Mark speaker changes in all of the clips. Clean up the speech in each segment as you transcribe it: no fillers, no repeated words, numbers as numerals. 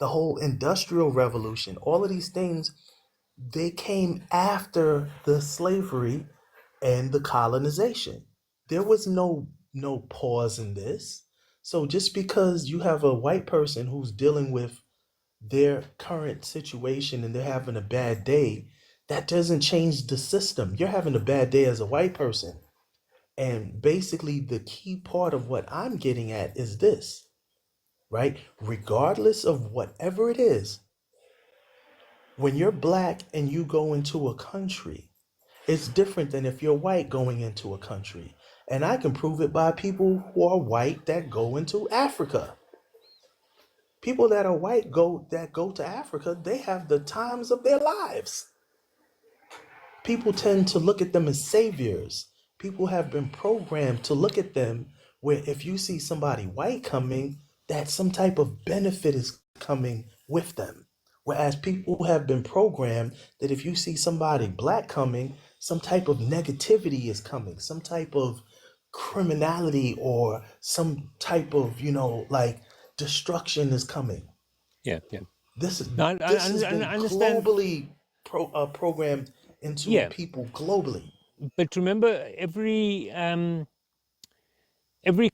Speaker 1: the whole industrial revolution, all of these things, they came after the slavery and the colonization. There was no pause in this. So just because you have a white person who's dealing with their current situation and they're having a bad day, that doesn't change the system. You're having a bad day as a white person. And basically, the key part of what I'm getting at is this, right? Regardless of whatever it is, when you're black and you go into a country, it's different than if you're white going into a country. And I can prove it by people who are white that go into Africa. People that are white go to Africa, they have the times of their lives. People tend to look at them as saviors. People have been programmed to look at them where if you see somebody white coming, that some type of benefit is coming with them. Whereas people have been programmed that if you see somebody black coming, some type of negativity is coming, some type of criminality or some type of, like destruction is coming.
Speaker 2: Yeah, yeah.
Speaker 1: This is
Speaker 2: No,
Speaker 1: this has
Speaker 2: I
Speaker 1: been
Speaker 2: understand.
Speaker 1: globally programmed into
Speaker 2: Yeah,
Speaker 1: people globally.
Speaker 2: but remember, every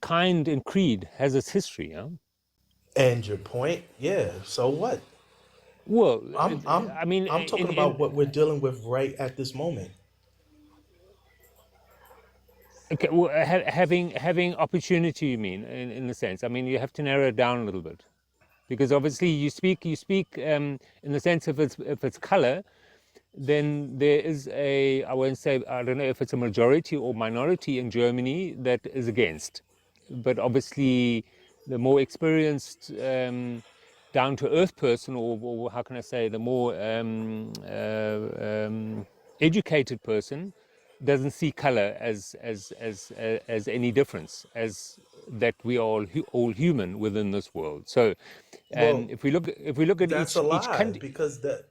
Speaker 2: kind and creed has its history. Huh?
Speaker 1: And your point, yeah. So what?
Speaker 2: Well,
Speaker 1: I'm
Speaker 2: I mean,
Speaker 1: I'm talking about what we're dealing with right at this moment.
Speaker 2: okay, well, having opportunity, you mean, in the sense. I mean, you have to narrow it down a little bit, because obviously you speak in the sense of if it's color, then there is I won't say, I don't know if it's a majority or minority in Germany that is against, but obviously the more experienced, down to earth person, or how can I say, the more educated person doesn't see color as any difference, as that we are all human within this world. So
Speaker 1: Well,
Speaker 2: if we look at
Speaker 1: that's a
Speaker 2: each
Speaker 1: lie
Speaker 2: country.
Speaker 1: because the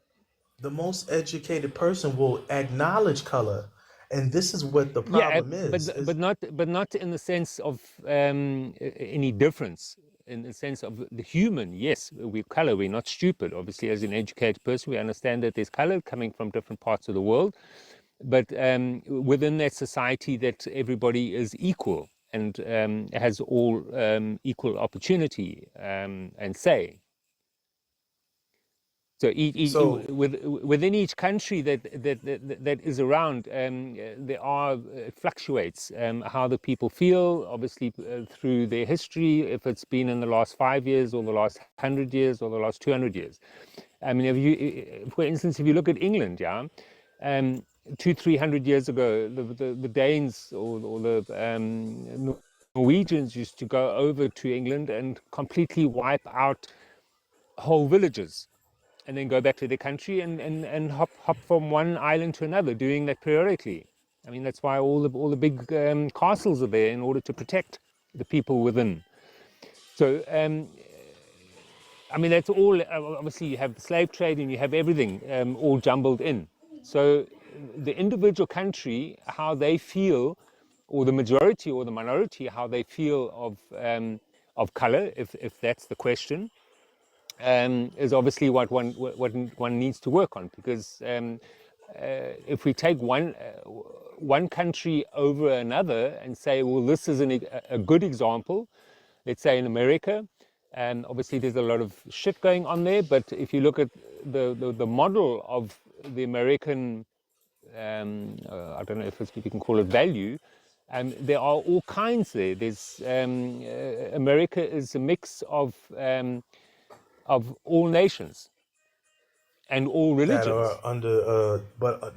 Speaker 1: most educated person will acknowledge color, and this is what the
Speaker 2: Yeah,
Speaker 1: problem is
Speaker 2: but not in the sense of any difference. In the sense of the human, yes, we color. We're not stupid. Obviously, as an educated person, we understand that there's color coming from different parts of the world. But within that society, that everybody is equal and has all equal opportunity and say. So
Speaker 1: so
Speaker 2: within each country that is around, there are it fluctuates how the people feel, obviously through their history, if it's been in the last 5 years or the last 100 years or the last 200 years. I mean, for instance, if you look at England, yeah, 200-300 years ago, the Danes or the Norwegians used to go over to England and completely wipe out whole villages, and then go back to their country and hop from one island to another, doing that periodically. I mean, that's why all the big castles are there, in order to protect the people within. So, I mean, that's all. Obviously, you have the slave trade and you have everything all jumbled in. So, the individual country, how they feel, or the majority or the minority, how they feel of color, if that's the question, is obviously what one needs to work on, because if we take one country over another and say, well, this is a good example, let's say in America, and obviously there's a lot of shit going on there, but if you look at the model of the American, I don't know if you can call it value, there are all kinds there. There's America is a mix of all nations and all
Speaker 1: that are
Speaker 2: religions.
Speaker 1: under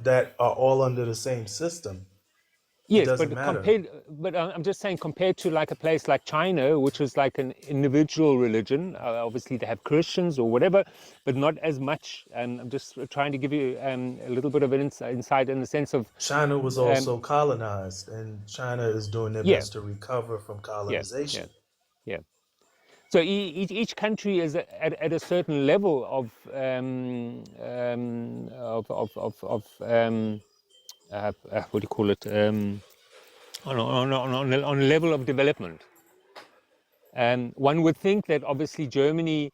Speaker 1: that are all under the same system. It
Speaker 2: Yes,
Speaker 1: doesn't matter.
Speaker 2: but I'm just saying, compared to like a place like China, which is like an individual religion. Obviously, they have Christians or whatever, but not as much. And I'm just trying to give you a little bit of an insight in the sense of,
Speaker 1: China was
Speaker 2: um,
Speaker 1: also colonized, and China is doing their
Speaker 2: yeah,
Speaker 1: best to recover from
Speaker 2: yeah, yeah,
Speaker 1: colonization.
Speaker 2: yeah. So each country is at a certain level of what do you call it? On a level of development. One would think that obviously Germany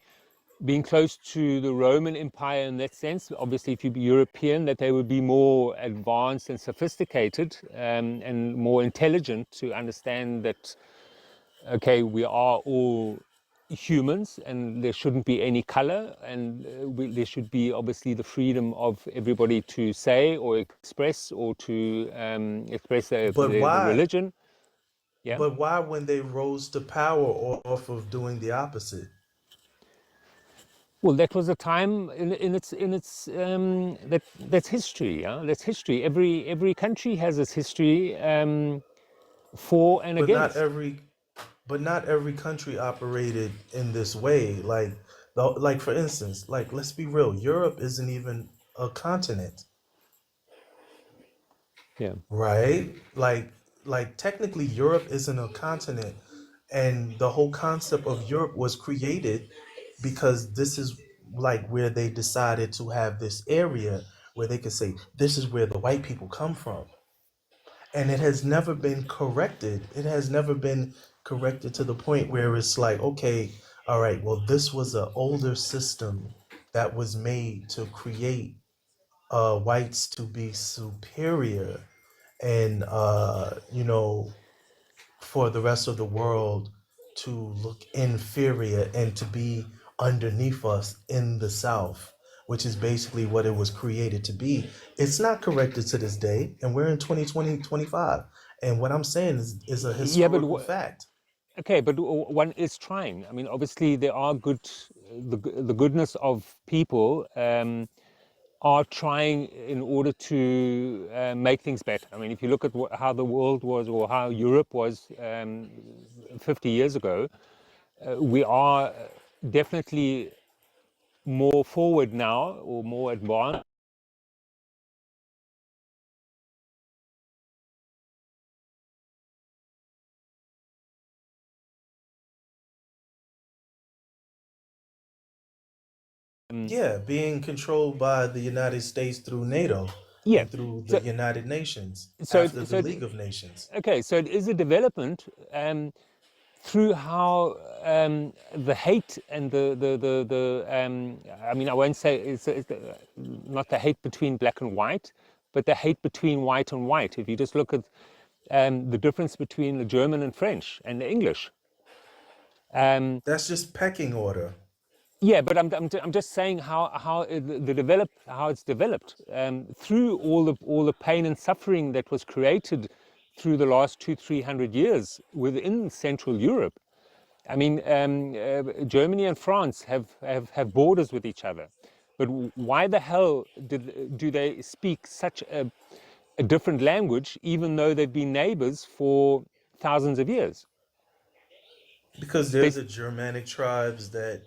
Speaker 2: being close to the Roman Empire in that sense. Obviously, if you be European, that they would be more advanced and sophisticated, and more intelligent to understand that, okay, we are all humans and there shouldn't be any color, and there should be obviously the freedom of everybody to say or express, or to express
Speaker 1: But
Speaker 2: the
Speaker 1: why?
Speaker 2: religion. Yeah.
Speaker 1: But why, when they rose to power, off of doing the opposite?
Speaker 2: Well, that was a time in its that's history. Yeah, that's history. Every country has its history, for and
Speaker 1: But not
Speaker 2: against.
Speaker 1: every, but not every country operated in this way. Like for instance, like let's be real, Europe isn't even a continent,
Speaker 2: Yeah.
Speaker 1: right? Like technically, Europe isn't a continent, and the whole concept of Europe was created because this is like where they decided to have this area where they could say this is where the white people come from, and it has never been corrected. It has never been corrected to the point where it's like, okay, all right, well, this was an older system that was made to create whites to be superior, and for the rest of the world to look inferior and to be underneath us in the South, which is basically what it was created to be. It's not corrected to this day, and we're in 2020 25. And what I'm saying is a
Speaker 2: Yeah, but
Speaker 1: historical fact.
Speaker 2: okay, but one is trying. I mean, obviously there are good, the goodness of people, are trying in order to make things better. I mean, if you look at how the world was, or how Europe was, 50 years ago, we are definitely more forward now, or more advanced.
Speaker 1: Yeah, being controlled by the United States through NATO
Speaker 2: Yeah.
Speaker 1: and through the
Speaker 2: So,
Speaker 1: United Nations
Speaker 2: so,
Speaker 1: after
Speaker 2: it,
Speaker 1: the
Speaker 2: so
Speaker 1: League
Speaker 2: it,
Speaker 1: of Nations.
Speaker 2: okay, so it is a development, through how, the hate and I mean, I won't say it's not the hate between black and white, but the hate between white and white. If you just look at, the difference between the German and French and the English. Um,
Speaker 1: That's just pecking order.
Speaker 2: Yeah, but I'm just saying how how it's developed, through all the pain and suffering that was created through the last 200-300 years within Central Europe. I mean, Germany and France have borders with each other, but why the hell do they speak such a different language, even though they've been neighbors for thousands of years?
Speaker 1: Because
Speaker 2: They,
Speaker 1: they're the Germanic tribes that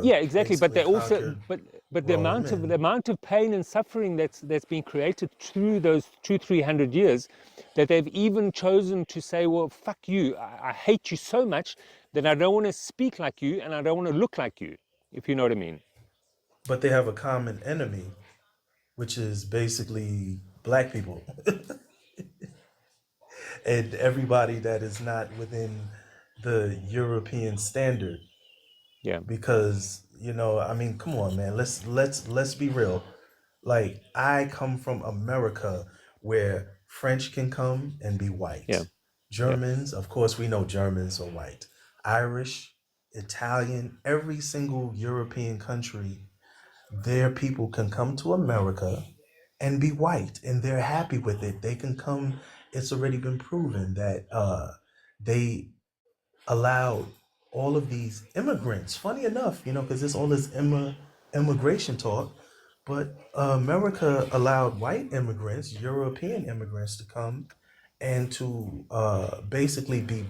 Speaker 2: Yeah, exactly. But
Speaker 1: basically
Speaker 2: they also,
Speaker 1: conquered
Speaker 2: but
Speaker 1: Rome,
Speaker 2: the
Speaker 1: and
Speaker 2: amount of pain and suffering that's been created through those 200-300 years, that they've even chosen to say, well, fuck you, I hate you so much that I don't want to speak like you and I don't want to look like you, if you know what I mean.
Speaker 1: but they have a common enemy, which is basically black people and everybody that is not within the European standard.
Speaker 2: Yeah,
Speaker 1: Because I mean, come on, man. Let's be real. Like, I come from America, where French can come and be
Speaker 2: yeah,
Speaker 1: white.
Speaker 2: yeah,
Speaker 1: Germans, of course, we know Germans are white. Irish, Italian, every single European country, their people can come to America and be white, and they're happy with it. They can come. It's already been proven that they allowed all of these immigrants. Funny enough, because there's all this immigration talk, but America allowed white immigrants, European immigrants, to come and to basically be